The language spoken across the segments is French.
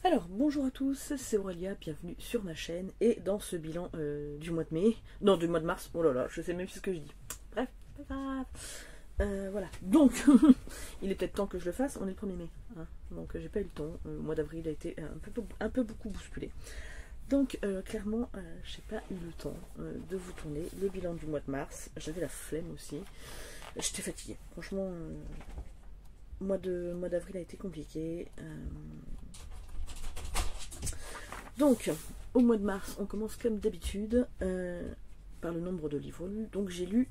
Alors, bonjour à tous, c'est Aurélia, bienvenue sur ma chaîne et dans ce bilan du mois de mai, non du mois de mars, oh là là, je sais même plus ce que je dis. Bref, pas grave. Voilà, donc, il est peut-être temps que je le fasse, on est le 1er mai, hein, donc j'ai pas eu le temps, le mois d'avril a été un peu beaucoup bousculé. Donc, clairement, j'ai pas eu le temps de vous tourner le bilan du mois de mars, j'avais la flemme aussi, j'étais fatiguée, franchement, mois d'avril a été compliqué. Donc, au mois de mars, on commence comme d'habitude par le nombre de livres lus. Donc, j'ai lu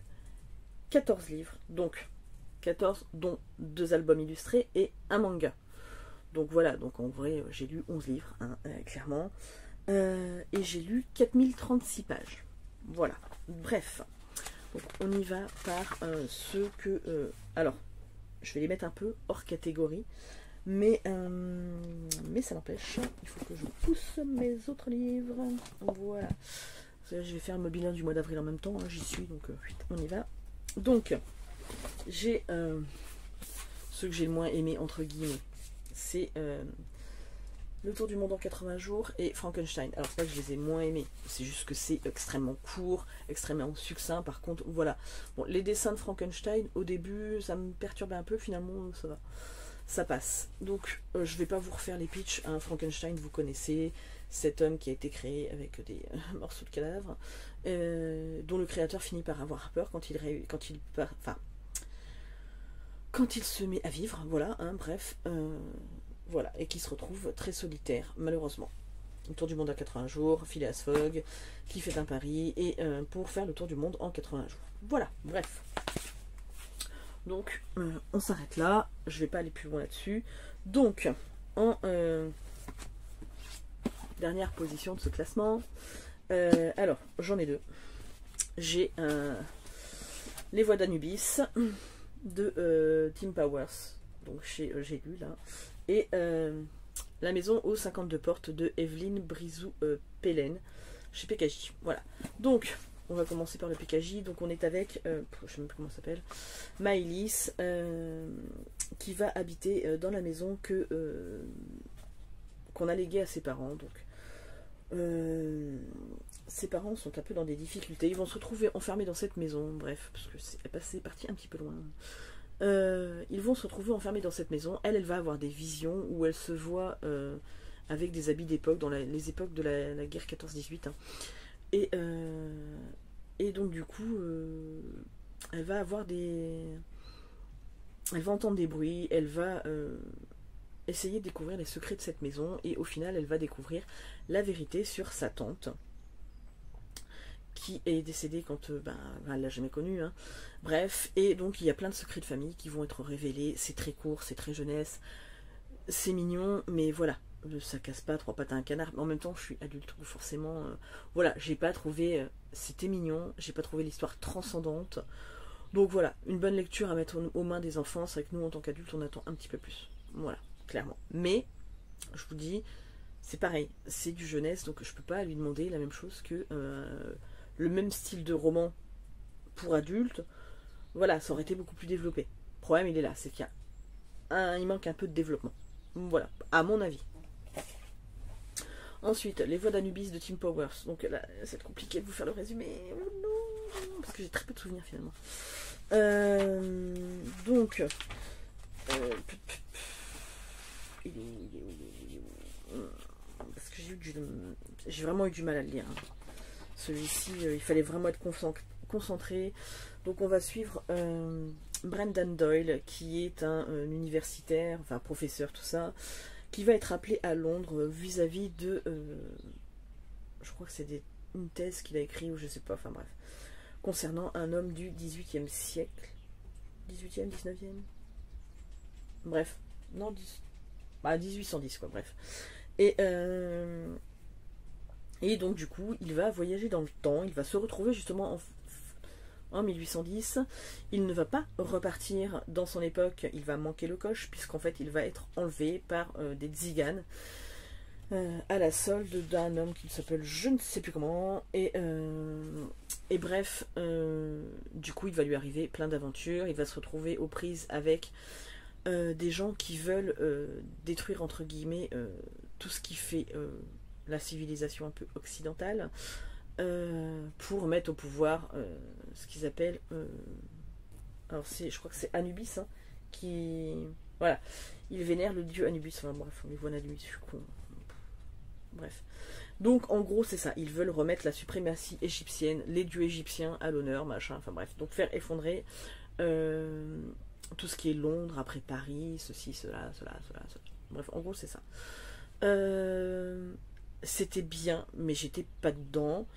14 livres. Donc, 14 dont 2 albums illustrés et un manga. Donc voilà, donc en vrai, j'ai lu 11 livres, hein, clairement. Et j'ai lu 4036 pages. Voilà. Bref. Donc, on y va par ceux que... alors, je vais les mettre un peu hors catégorie. Mais ça n'empêche, il faut que je pousse mes autres livres. Voilà. Je vais faire le bilan du mois d'avril en même temps, hein, j'y suis, donc on y va. Donc, j'ai ceux que j'ai le moins aimé, entre guillemets. C'est Le Tour du Monde en 80 jours et Frankenstein. Alors, c'est pas que je les ai moins aimés, c'est juste que c'est extrêmement court, extrêmement succinct. Par contre, voilà. Bon, les dessins de Frankenstein, au début, ça me perturbait un peu, finalement, ça va. Ça passe. Donc, je vais pas vous refaire les pitchs. Hein. Frankenstein, vous connaissez, cet homme qui a été créé avec des morceaux de cadavres, dont le créateur finit par avoir peur quand il se met à vivre. Voilà, hein, bref, voilà, et qui se retrouve très solitaire, malheureusement. Le tour du monde en 80 jours, Phileas Fogg, qui fait un pari, et pour faire le tour du monde en 80 jours. Voilà, bref. Donc, on s'arrête là. Je vais pas aller plus loin là-dessus. Donc, en dernière position de ce classement, alors, j'en ai deux. J'ai Les Voix d'Anubis de Tim Powers. Donc, j'ai lu là. Et La Maison aux 52 portes de Evelyne Brizou-Pellen chez PKJ. Voilà. Donc, on va commencer par le PKJ. Donc on est avec, je ne sais même plus comment ça s'appelle, Maëlys, qui va habiter dans la maison qu'on a léguée à ses parents. Donc ses parents sont un peu dans des difficultés. Ils vont se retrouver enfermés dans cette maison. Bref, parce que c'est parti un petit peu loin. Ils vont se retrouver enfermés dans cette maison. Elle va avoir des visions où elle se voit avec des habits d'époque, dans les époques de la guerre 14-18. Hein. Et donc du coup, elle va avoir elle va entendre des bruits, elle va essayer de découvrir les secrets de cette maison, et au final, elle va découvrir la vérité sur sa tante, qui est décédée quand elle l'a jamais connue. Hein. Bref, et donc il y a plein de secrets de famille qui vont être révélés. C'est très court, c'est très jeunesse, c'est mignon, mais voilà. Ça casse pas trois pattes à un canard, mais en même temps je suis adulte, forcément voilà, j'ai pas trouvé c'était mignon, j'ai pas trouvé l'histoire transcendante, donc voilà, une bonne lecture à mettre aux mains des enfants. C'est vrai que nous en tant qu'adultes on attend un petit peu plus, voilà, clairement, mais je vous dis, c'est pareil, c'est du jeunesse, donc je peux pas lui demander la même chose que le même style de roman pour adultes. Voilà, ça aurait été beaucoup plus développé. Le problème il est là, c'est il manque un peu de développement, voilà, à mon avis. Ensuite, Les Voix d'Anubis de Tim Powers. Donc là, c'est compliqué de vous faire le résumé. Oh non, parce que j'ai très peu de souvenirs finalement. Donc, il est où parce que j'ai vraiment eu du mal à le lire. Hein. Celui-ci, il fallait vraiment être concentré. Donc on va suivre Brendan Doyle, qui est un universitaire, enfin professeur, tout ça, qui va être appelé à Londres vis-à-vis de... je crois que c'est une thèse qu'il a écrite, ou je sais pas, enfin bref, concernant un homme du 18e siècle. 18e, 19e, bref, non, 1810 quoi, bref. Et donc du coup, il va voyager dans le temps, il va se retrouver justement en 1810, il ne va pas repartir dans son époque, il va manquer le coche, puisqu'en fait il va être enlevé par des tziganes à la solde d'un homme qui s'appelle je ne sais plus comment, et bref, du coup il va lui arriver plein d'aventures, il va se retrouver aux prises avec des gens qui veulent détruire entre guillemets tout ce qui fait la civilisation un peu occidentale, pour mettre au pouvoir ce qu'ils appellent... alors je crois que c'est Anubis, hein, qui... Voilà, ils vénèrent le dieu Anubis, enfin bref, on les voit Anubis, je suis con. Bref. Donc en gros c'est ça, ils veulent remettre la suprématie égyptienne, les dieux égyptiens à l'honneur, machin, enfin bref. Donc faire effondrer tout ce qui est Londres, après Paris, ceci, cela. Bref, en gros c'est ça. C'était bien, mais j'étais pas dedans.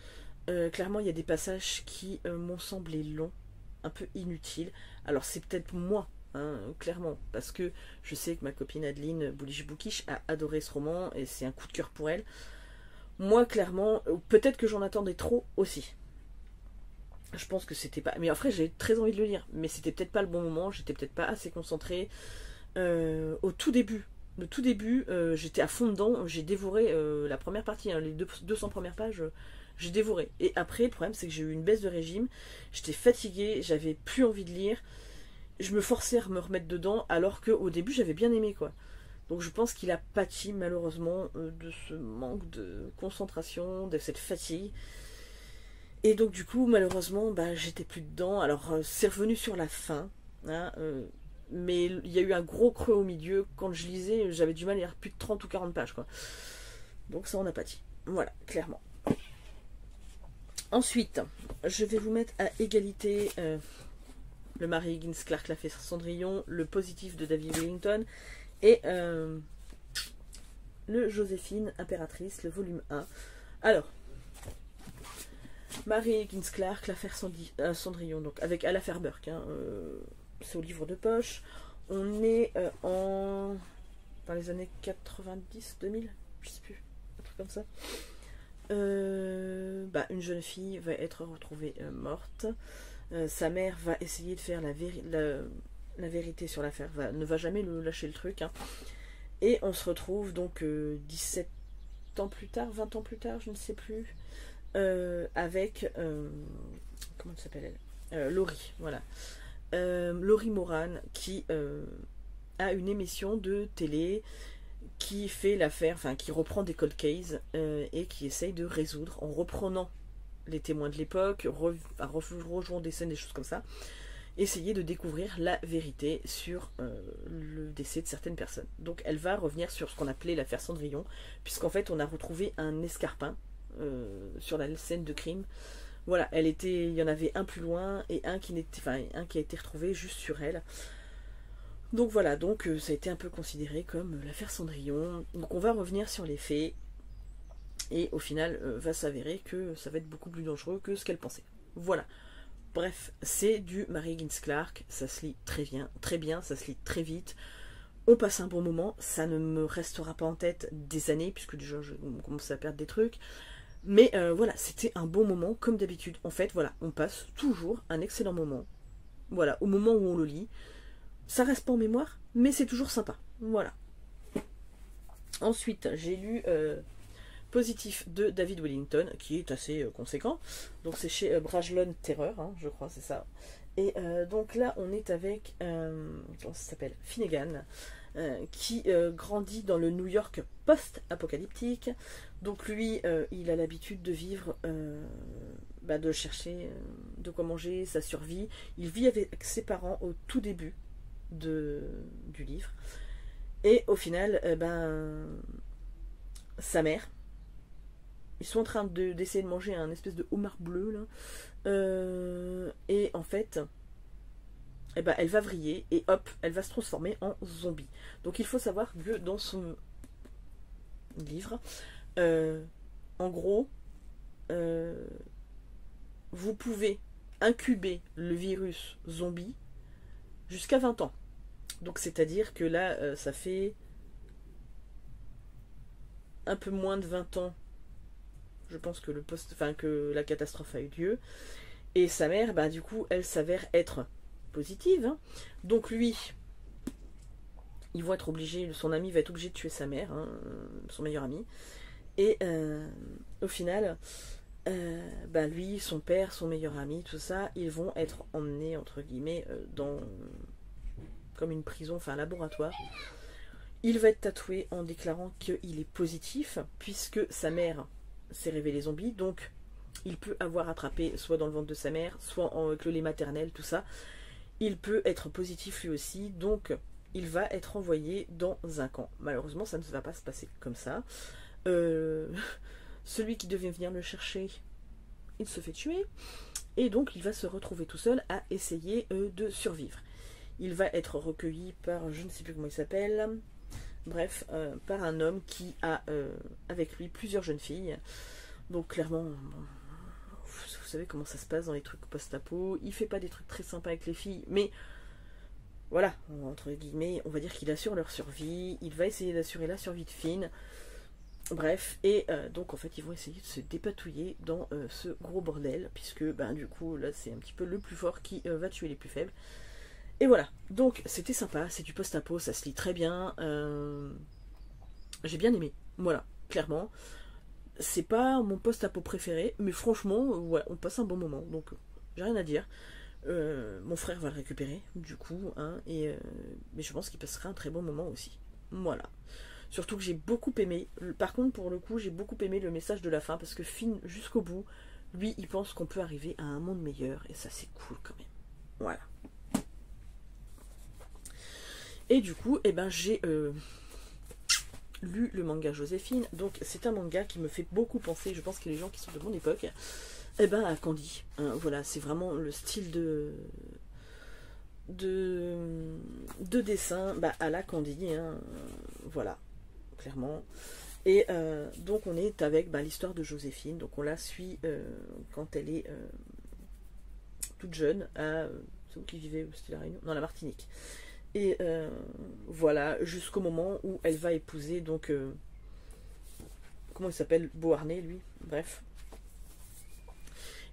Clairement il y a des passages qui m'ont semblé longs, un peu inutiles. Alors c'est peut-être moi, hein, clairement, parce que je sais que ma copine Adeline Boulish-Boukish a adoré ce roman, et c'est un coup de cœur pour elle. Moi, clairement, peut-être que j'en attendais trop aussi. Je pense que c'était pas... Mais après, j'ai très envie de le lire, mais c'était peut-être pas le bon moment, j'étais peut-être pas assez concentrée. Au tout début, j'étais à fond dedans, j'ai dévoré la première partie, hein, les 200 premières pages, j'ai dévoré. Et après, le problème, c'est que j'ai eu une baisse de régime, j'étais fatiguée, j'avais plus envie de lire, je me forçais à me remettre dedans, alors qu'au début, j'avais bien aimé, quoi. Donc je pense qu'il a pâti malheureusement de ce manque de concentration, de cette fatigue. Et donc du coup malheureusement bah, j'étais plus dedans. Alors c'est revenu sur la fin, hein, mais il y a eu un gros creux au milieu. Quand je lisais j'avais du mal à lire plus de 30 ou 40 pages, quoi. Donc ça on a pâti. Voilà, clairement. Ensuite, je vais vous mettre à égalité le Mary Higgins Clark Lafay Cendrillon, le positif de David Wellington, et le Joséphine Impératrice, le volume 1. Alors, Mary Higgins Clark, l'affaire Cendrillon, donc avec Ala Fairburk, hein, c'est au livre de poche. On est dans les années 90, 2000, je sais plus, un truc comme ça. Une jeune fille va être retrouvée morte. Sa mère va essayer de faire la vérité sur l'affaire, ne va jamais lâcher le truc, hein. Et on se retrouve donc 17 ans plus tard, 20 ans plus tard, je ne sais plus, avec comment elle s'appelle elle, Laurie, voilà. Laurie Moran qui a une émission de télé qui fait l'affaire, enfin qui reprend des cold cases et qui essaye de résoudre en reprenant les témoins de l'époque, rejoignant des scènes, des choses comme ça, essayer de découvrir la vérité sur le décès de certaines personnes. Donc elle va revenir sur ce qu'on appelait l'affaire Cendrillon, puisqu'en fait on a retrouvé un escarpin sur la scène de crime. Voilà, il y en avait un plus loin et un qui a été retrouvé juste sur elle. Donc voilà, donc ça a été un peu considéré comme l'affaire Cendrillon. Donc on va revenir sur les faits. Et au final, va s'avérer que ça va être beaucoup plus dangereux que ce qu'elle pensait. Voilà. Bref, c'est du Mary Higgins Clark. Ça se lit très bien, ça se lit très vite. On passe un bon moment. Ça ne me restera pas en tête des années, puisque déjà, je commence à perdre des trucs. Mais voilà, c'était un bon moment, comme d'habitude. En fait, voilà, on passe toujours un excellent moment. Voilà, au moment où on le lit. Ça reste pas en mémoire, mais c'est toujours sympa. Voilà. Ensuite, j'ai lu... Positif de David Wellington, qui est assez conséquent. Donc c'est chez Brajlon Terreur, hein, je crois, c'est ça. Et donc là, on est avec, comment ça s'appelle, Finnegan, qui grandit dans le New York post-apocalyptique. Donc lui, il a l'habitude de vivre, de chercher de quoi manger, sa survie. Il vit avec ses parents au tout début du livre. Et au final, sa mère, ils sont en train d'essayer de manger un espèce de homard bleu là. Et en fait elle va vriller et hop, elle va se transformer en zombie. Donc il faut savoir que dans son livre, en gros, vous pouvez incuber le virus zombie jusqu'à 20 ans. Donc c'est-à-dire que là, ça fait un peu moins de 20 ans, je pense que que la catastrophe a eu lieu. Et sa mère, du coup, elle s'avère être positive, hein. Donc lui, ils vont être obligés, son ami va être obligé de tuer sa mère, hein, son meilleur ami. Et au final, lui, son père, son meilleur ami, tout ça, ils vont être emmenés, entre guillemets, dans comme une prison, enfin un laboratoire. Il va être tatoué en déclarant qu'il est positif, puisque sa mère s'est révélée zombie, donc il peut avoir attrapé soit dans le ventre de sa mère, soit avec le lait maternel, tout ça. Il peut être positif lui aussi, donc il va être envoyé dans un camp. Malheureusement, ça ne va pas se passer comme ça. Celui qui devait venir le chercher, il se fait tuer, et donc il va se retrouver tout seul à essayer de survivre. Il va être recueilli par, je ne sais plus comment il s'appelle, bref, par un homme qui a avec lui plusieurs jeunes filles. Donc clairement, vous savez comment ça se passe dans les trucs post-apo. Il fait pas des trucs très sympas avec les filles, mais voilà, entre guillemets, on va dire qu'il assure leur survie. Il va essayer d'assurer la survie de Finn. Bref, et donc en fait ils vont essayer de se dépatouiller dans ce gros bordel, puisque ben, du coup là c'est un petit peu le plus fort qui va tuer les plus faibles. Et voilà, donc c'était sympa, c'est du post-apo, ça se lit très bien, j'ai bien aimé, voilà, clairement. C'est pas mon post-apo préféré, mais franchement, ouais, on passe un bon moment, donc j'ai rien à dire. Mon frère va le récupérer, du coup, hein, mais je pense qu'il passera un très bon moment aussi. Voilà. Surtout que j'ai beaucoup aimé, par contre pour le coup j'ai beaucoup aimé le message de la fin, parce que Finn jusqu'au bout, lui il pense qu'on peut arriver à un monde meilleur, et ça c'est cool quand même. Voilà. Et du coup, eh ben, j'ai lu le manga Joséphine, donc c'est un manga qui me fait beaucoup penser, je pense que les gens qui sont de mon époque, eh ben à Candy. Hein, voilà, c'est vraiment le style de dessin bah, à la Candy, hein, voilà. Clairement. Et donc on est avec bah, l'histoire de Joséphine. Donc on la suit quand elle est toute jeune à... c'est où qui vivait? C'était la Réunion? Non, la Martinique. Et voilà, jusqu'au moment où elle va épouser donc... comment il s'appelle? Beauharnais, lui. Bref.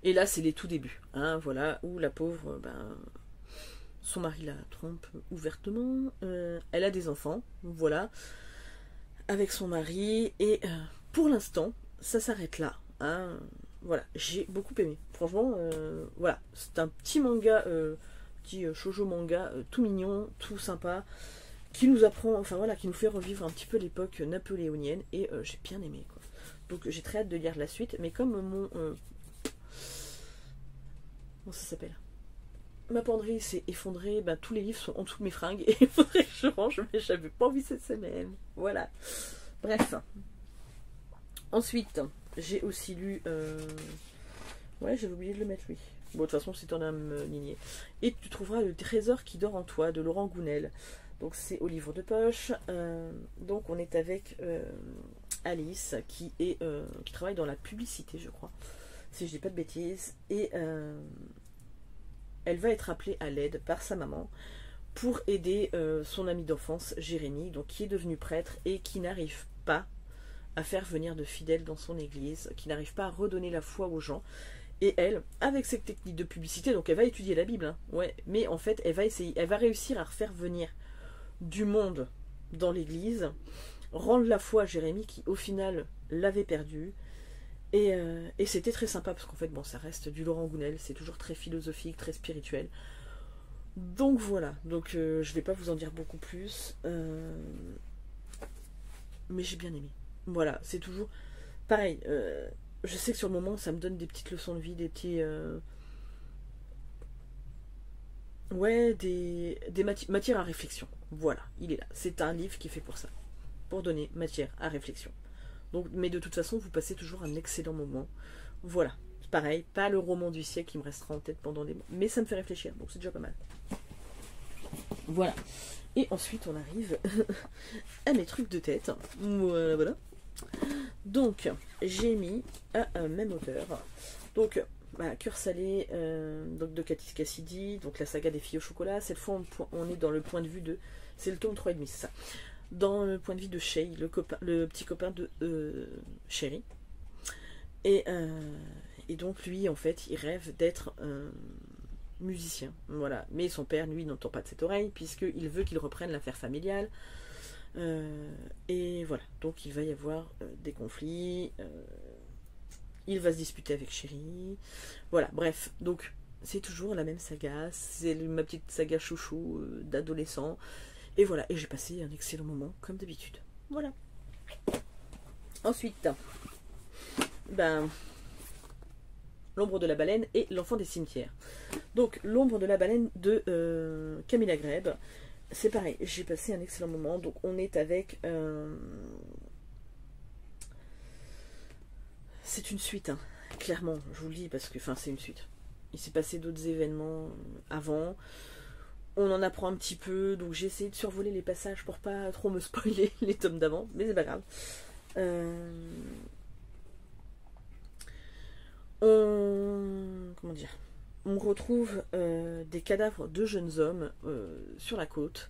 Et là, c'est les tout débuts. Hein, voilà, où la pauvre... ben, son mari la trompe ouvertement. Elle a des enfants. Voilà. Avec son mari, et pour l'instant ça s'arrête là, hein. Voilà, j'ai beaucoup aimé, franchement, voilà, c'est un petit manga, petit shoujo manga, tout mignon, tout sympa, qui nous apprend, enfin voilà, qui nous fait revivre un petit peu l'époque napoléonienne, et j'ai bien aimé, quoi. Donc j'ai très hâte de lire la suite, mais comme mon comment ça s'appelle, ma penderie s'est effondrée, ben, tous les livres sont en dessous de mes fringues, et il faudrait que je range, mais j'avais pas envie cette semaine, voilà. Bref. Ensuite, j'ai aussi lu... ouais, j'avais oublié de le mettre, lui. Bon, de toute façon, c'est en âme lignée. Et tu trouveras Le trésor qui dort en toi, de Laurent Gounel. Donc, c'est au livre de poche. Donc, on est avec Alice, qui travaille dans la publicité, je crois. Si je dis pas de bêtises. Et elle va être appelée à l'aide par sa maman pour aider son ami d'enfance, Jérémy, donc qui est devenu prêtre et qui n'arrive pas à faire venir de fidèles dans son église, qui n'arrive pas à redonner la foi aux gens. Et elle, avec cette technique de publicité, donc elle va étudier la Bible, hein, ouais, mais en fait, elle va réussir à faire venir du monde dans l'église, rendre la foi à Jérémy, qui au final l'avait perdu. Et c'était très sympa, parce qu'en fait, bon, ça reste du Laurent Gounel, c'est toujours très philosophique, très spirituel. Donc voilà, donc je vais pas vous en dire beaucoup plus, mais j'ai bien aimé. Voilà, c'est toujours pareil. Je sais que sur le moment, ça me donne des petites leçons de vie, des petits... ouais, des matières à réflexion. Voilà, il est là. C'est un livre qui est fait pour ça. Pour donner matière à réflexion. Donc, mais de toute façon, vous passez toujours un excellent moment. Voilà. Pareil, pas le roman du siècle qui me restera en tête pendant des mois. Mais ça me fait réfléchir, donc c'est déjà pas mal. Voilà. Et ensuite, on arrive à mes trucs de tête. Voilà, voilà. Donc, j'ai mis à un même auteur. Donc, bah, Cœur salé, donc de Katis Cassidy, donc la saga des filles au chocolat. Cette fois, on est dans le point de vue de... C'est le tome 3,5, c'est ça. Dans le point de vue de Shay, le petit copain de Sherry. Et donc, lui, en fait, il rêve d'être musicien. Voilà. Mais son père, lui, n'entend pas de cette oreille, puisqu'il veut qu'il reprenne l'affaire familiale. Et voilà, donc il va y avoir des conflits, il va se disputer avec Chéri, voilà, bref, donc c'est toujours la même saga, c'est ma petite saga chouchou d'adolescent, Et voilà, et j'ai passé un excellent moment, comme d'habitude. Voilà. Ensuite, ben, L'ombre de la baleine et l'enfant des cimetières. Donc, L'ombre de la baleine de Camilla Greb. C'est pareil, j'ai passé un excellent moment. Donc, on est avec... c'est une suite, hein. Clairement, je vous le dis, parce que... Enfin, c'est une suite. Il s'est passé d'autres événements avant. On en apprend un petit peu, donc j'ai essayé de survoler les passages pour pas trop me spoiler les tomes d'avant, mais c'est pas grave. Comment dire, on retrouve des cadavres de jeunes hommes sur la côte.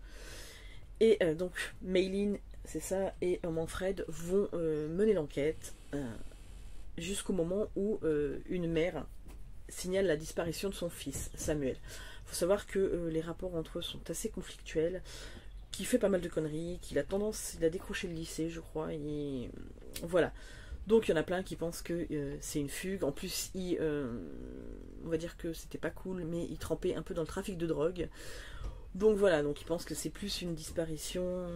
Et donc Maylin, c'est ça, et Manfred vont mener l'enquête jusqu'au moment où une mère signale la disparition de son fils, Samuel. Il faut savoir que les rapports entre eux sont assez conflictuels, qu'il fait pas mal de conneries, qu'il a tendance, il a décroché le lycée, je crois, et voilà. Donc il y en a plein qui pensent que c'est une fugue. En plus, on va dire que c'était pas cool, mais il trempait un peu dans le trafic de drogue. Donc voilà, donc ils pensent que c'est plus une disparition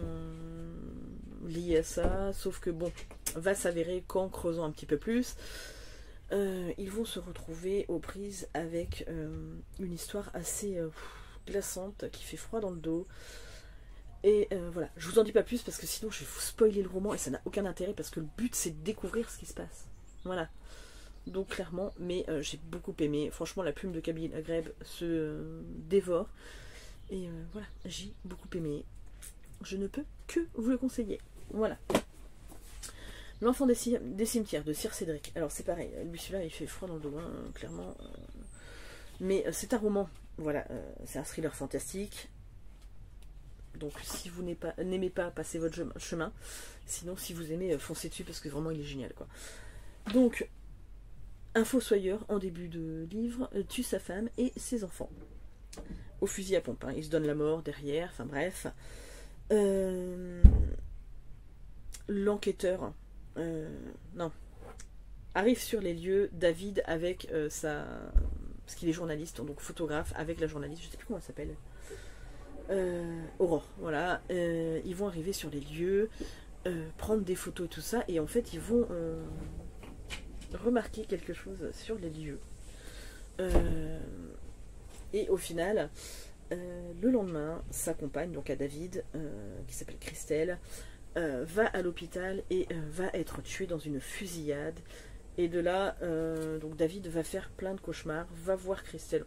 liée à ça. Sauf que bon, va s'avérer qu'en creusant un petit peu plus, ils vont se retrouver aux prises avec une histoire assez glaçante qui fait froid dans le dos. Et voilà, je vous en dis pas plus parce que sinon je vais vous spoiler le roman et ça n'a aucun intérêt parce que le but c'est de découvrir ce qui se passe. Voilà. Donc clairement, mais j'ai beaucoup aimé. Franchement, la plume de Camilla Greb se dévore. Et voilà, j'ai beaucoup aimé. Je ne peux que vous le conseiller. Voilà. L'enfant des cimetières de Sir Cédric. Alors c'est pareil, lui celui-là il fait froid dans le dos, hein, clairement. Mais c'est un roman, voilà, c'est un thriller fantastique. Donc si vous n'aimez pas, passez votre chemin. Sinon si vous aimez, foncez dessus parce que vraiment il est génial, quoi. Donc, un fossoyeur en début de livre tue sa femme et ses enfants. Au fusil à pompe, hein. Il se donne la mort derrière, enfin bref. L'enquêteur non, arrive sur les lieux, David avec parce qu'il est journaliste, donc photographe, avec la journaliste, je sais plus comment elle s'appelle. Aurore, voilà. Ils vont arriver sur les lieux, prendre des photos et tout ça, et en fait ils vont remarquer quelque chose sur les lieux. Et au final, le lendemain, sa compagne, donc à David, qui s'appelle Christelle, va à l'hôpital et va être tuée dans une fusillade. Et de là, donc David va faire plein de cauchemars, va voir Christelle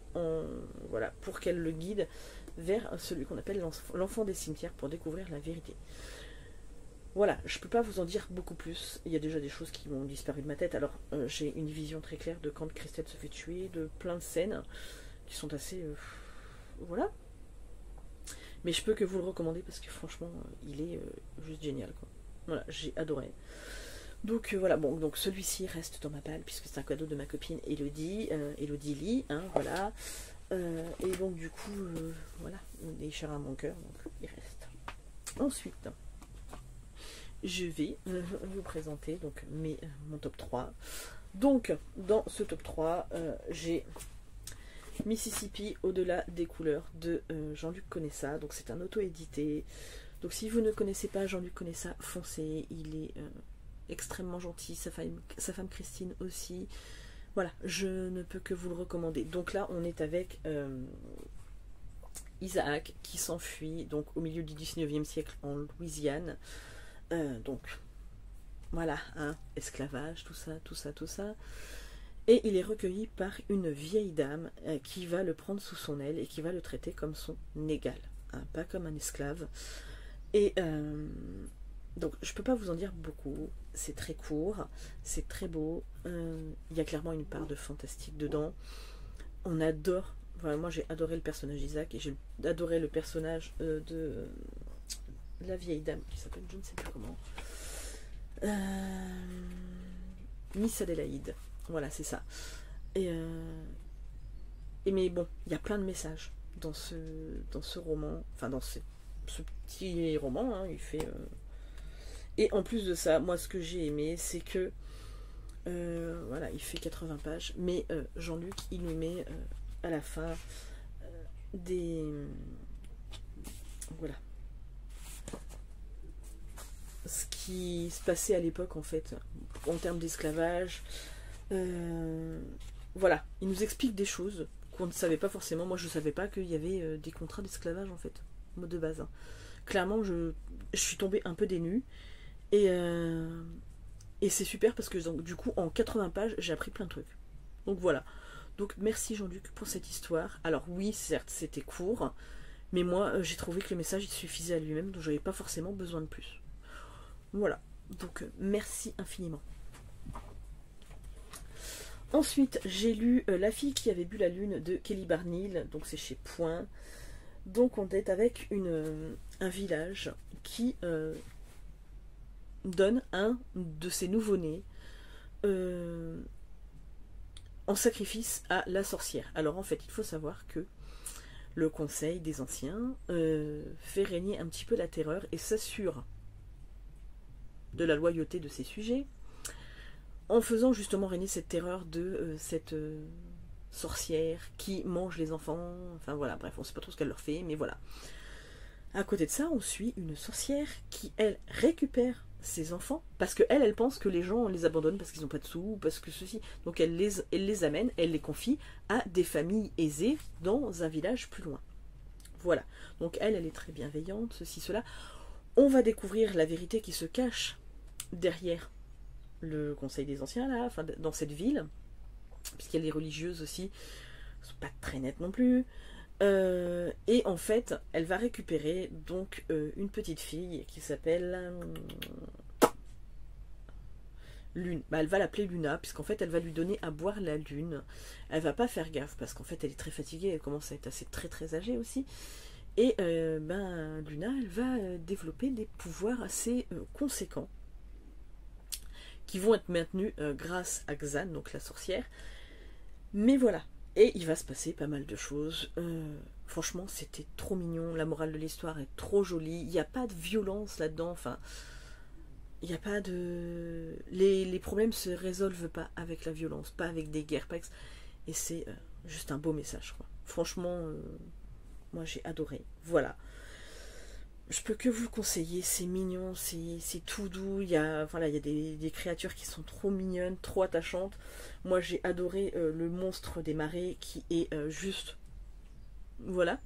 voilà, pour qu'elle le guide vers celui qu'on appelle l'enfant des cimetières pour découvrir la vérité. Voilà, je peux pas vous en dire beaucoup plus. Il y a déjà des choses qui m'ont disparu de ma tête. Alors, j'ai une vision très claire de quand Christelle se fait tuer, de plein de scènes qui sont assez... voilà. Mais je peux que vous le recommander parce que franchement, il est juste génial, quoi. Voilà, j'ai adoré. Donc voilà, bon, donc celui-ci reste dans ma palle puisque c'est un cadeau de ma copine Elodie, Elodie Lee, hein, voilà. Et donc du coup, voilà, il est cher à mon cœur, donc il reste. Ensuite, je vais vous présenter donc mon top 3. Donc, dans ce top 3, j'ai Mississippi au-delà des couleurs de Jean-Luc Conessa. Donc c'est un auto-édité. Donc si vous ne connaissez pas Jean-Luc Conessa, foncez. Il est extrêmement gentil. Sa femme Christine aussi. Voilà, je ne peux que vous le recommander. Donc là, on est avec Isaac qui s'enfuit donc au milieu du 19e siècle en Louisiane. Donc voilà, hein, esclavage, tout ça, tout ça, tout ça. Et il est recueilli par une vieille dame qui va le prendre sous son aile et qui va le traiter comme son égal, hein, pas comme un esclave. Et donc je peux pas vous en dire beaucoup, c'est très court, c'est très beau, il y a clairement une part de fantastique dedans. On adore, enfin, moi j'ai adoré le personnage d'Isaac et j'ai adoré le personnage de la vieille dame qui s'appelle je ne sais plus comment. Miss Adélaïde. Voilà, c'est ça. Et mais bon, il y a plein de messages dans ce roman, enfin dans ce petit roman, hein, il fait. Et en plus de ça, moi ce que j'ai aimé, c'est que voilà, il fait 80 pages, mais Jean-Luc, il nous met à la fin des voilà, ce qui se passait à l'époque en fait, en termes d'esclavage. Voilà, il nous explique des choses qu'on ne savait pas forcément. Moi je ne savais pas qu'il y avait des contrats d'esclavage en fait, mot de base. Hein. Clairement je suis tombée un peu des nues. Et c'est super parce que donc, du coup en 80 pages j'ai appris plein de trucs. Donc voilà. Donc merci Jean-Luc pour cette histoire. Alors oui certes c'était court, mais moi j'ai trouvé que le message il suffisait à lui-même, donc j'avais pas forcément besoin de plus. Voilà. Donc merci infiniment. Ensuite j'ai lu La fille qui avait bu la lune de Kelly Barnhill, donc c'est chez Point. Donc on est avec un village qui donne un de ses nouveau-nés en sacrifice à la sorcière. Alors en fait, il faut savoir que le conseil des anciens fait régner un petit peu la terreur et s'assure de la loyauté de ses sujets en faisant justement régner cette terreur de cette sorcière qui mange les enfants. Enfin voilà, bref, on ne sait pas trop ce qu'elle leur fait, mais voilà. À côté de ça, on suit une sorcière qui, elle, récupère ses enfants, parce qu'elle, elle pense que les gens les abandonnent parce qu'ils n'ont pas de sous, parce que ceci. Donc elle les amène, elle les confie à des familles aisées dans un village plus loin. Voilà. Donc elle est très bienveillante, ceci, cela. On va découvrir la vérité qui se cache derrière le conseil des anciens, là, enfin, dans cette ville, puisqu'il y a les religieuses aussi, elles sont pas très nettes non plus. Et en fait, elle va récupérer donc une petite fille qui s'appelle Lune. Bah, elle va l'appeler Luna, puisqu'en fait, elle va lui donner à boire la lune. Elle va pas faire gaffe, parce qu'en fait, elle est très fatiguée, elle commence à être assez très âgée aussi. Et Luna, elle va développer des pouvoirs assez conséquents, qui vont être maintenus grâce à Xan, donc la sorcière. Mais voilà. Et il va se passer pas mal de choses. Franchement, c'était trop mignon. La morale de l'histoire est trop jolie. Il n'y a pas de violence là-dedans. Enfin, il n'y a pas de... Les problèmes se résolvent pas avec la violence, pas avec des guerres. Et c'est juste un beau message, quoi. Franchement, moi j'ai adoré. Voilà. Je peux que vous le conseiller, c'est mignon, c'est tout doux, il y a des créatures qui sont trop mignonnes, trop attachantes. Moi j'ai adoré le monstre des marais qui est juste, voilà,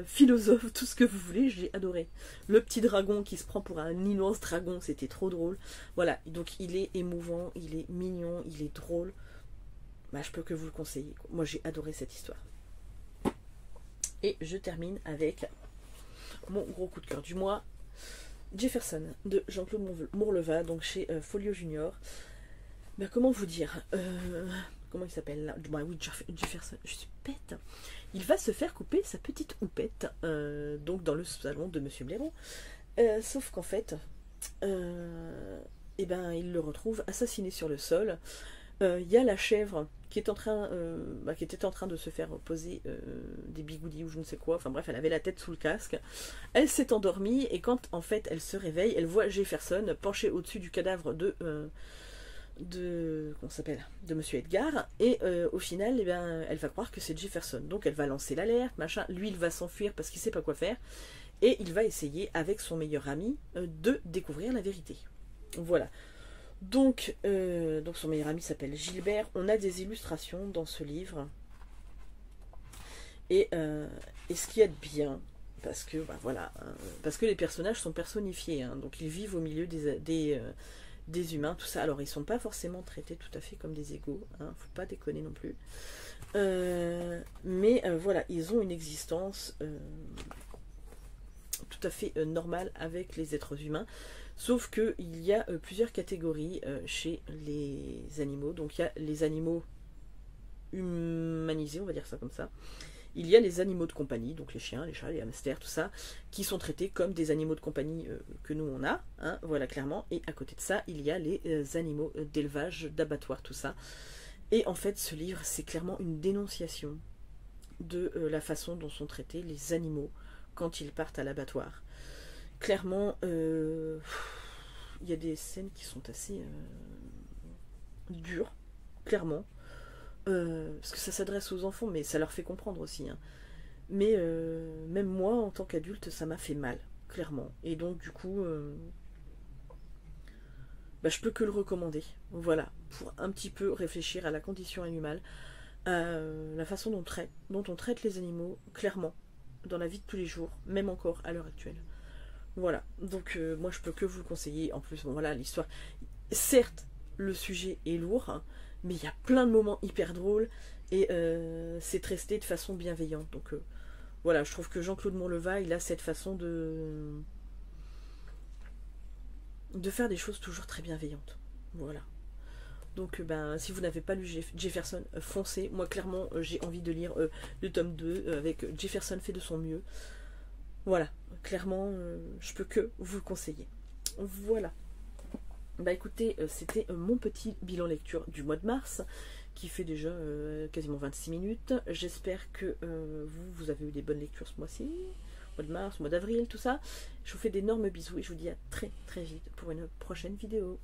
philosophe, tout ce que vous voulez, j'ai adoré. Le petit dragon qui se prend pour un immense dragon, c'était trop drôle. Voilà, donc il est émouvant, il est mignon, il est drôle. Bah, je peux que vous le conseiller. Moi j'ai adoré cette histoire. Et je termine avec mon gros coup de cœur du mois, Jefferson de Jean-Claude Mourleva, donc chez Folio Junior. Ben, comment vous dire comment il s'appelle là? Ben, oui, Jefferson, je suis bête. Il va se faire couper sa petite houppette donc dans le salon de Monsieur Blaireau. Sauf qu'en fait, eh ben, il le retrouve assassiné sur le sol. Il y a la chèvre qui était en train de se faire poser des bigoudis ou je ne sais quoi. Enfin bref, elle avait la tête sous le casque. Elle s'est endormie et quand en fait elle se réveille, elle voit Jefferson penché au-dessus du cadavre de Monsieur Edgar. Et au final, eh bien, elle va croire que c'est Jefferson. Donc elle va lancer l'alerte, machin. Lui, il va s'enfuir parce qu'il sait pas quoi faire. Et il va essayer avec son meilleur ami de découvrir la vérité. Voilà. Donc son meilleur ami s'appelle Gilbert. On a des illustrations dans ce livre. Et ce qu'il y a de bien, parce que voilà, parce que les personnages sont personnifiés, hein, donc ils vivent au milieu des humains, tout ça. Alors ils sont pas forcément traités tout à fait comme des égaux, hein, faut pas déconner non plus. Mais voilà, ils ont une existence tout à fait normale avec les êtres humains. Sauf qu'il y a plusieurs catégories chez les animaux. Donc il y a les animaux humanisés, on va dire ça comme ça. Il y a les animaux de compagnie, donc les chiens, les chats, les hamsters, tout ça, qui sont traités comme des animaux de compagnie que nous on a, hein, voilà clairement. Et à côté de ça, il y a les animaux d'élevage, d'abattoir, tout ça. Et en fait, ce livre, c'est clairement une dénonciation de la façon dont sont traités les animaux quand ils partent à l'abattoir. Clairement, il y a des scènes qui sont assez dures, clairement. Parce que ça s'adresse aux enfants, mais ça leur fait comprendre aussi. Hein. Mais même moi, en tant qu'adulte, ça m'a fait mal, clairement. Et donc, du coup, bah, je peux que le recommander. Voilà, pour un petit peu réfléchir à la condition animale, la façon dont on traite les animaux, clairement, dans la vie de tous les jours, même encore à l'heure actuelle. Voilà, donc moi je peux que vous le conseiller. En plus, bon voilà, l'histoire, certes, le sujet est lourd, hein, mais il y a plein de moments hyper drôles, et c'est traité de façon bienveillante. Donc voilà, je trouve que Jean-Claude Monleva, il a cette façon de faire des choses toujours très bienveillantes. Voilà. Donc ben, si vous n'avez pas lu Jefferson, foncez. Moi clairement j'ai envie de lire le tome 2 avec Jefferson fait de son mieux. Voilà, clairement je peux que vous le conseiller. Voilà. Bah écoutez, c'était mon petit bilan lecture du mois de mars, qui fait déjà quasiment 26 minutes. J'espère que vous avez eu des bonnes lectures ce mois-ci, mois de mars, mois d'avril, tout ça. Je vous fais d'énormes bisous et je vous dis à très très vite pour une prochaine vidéo.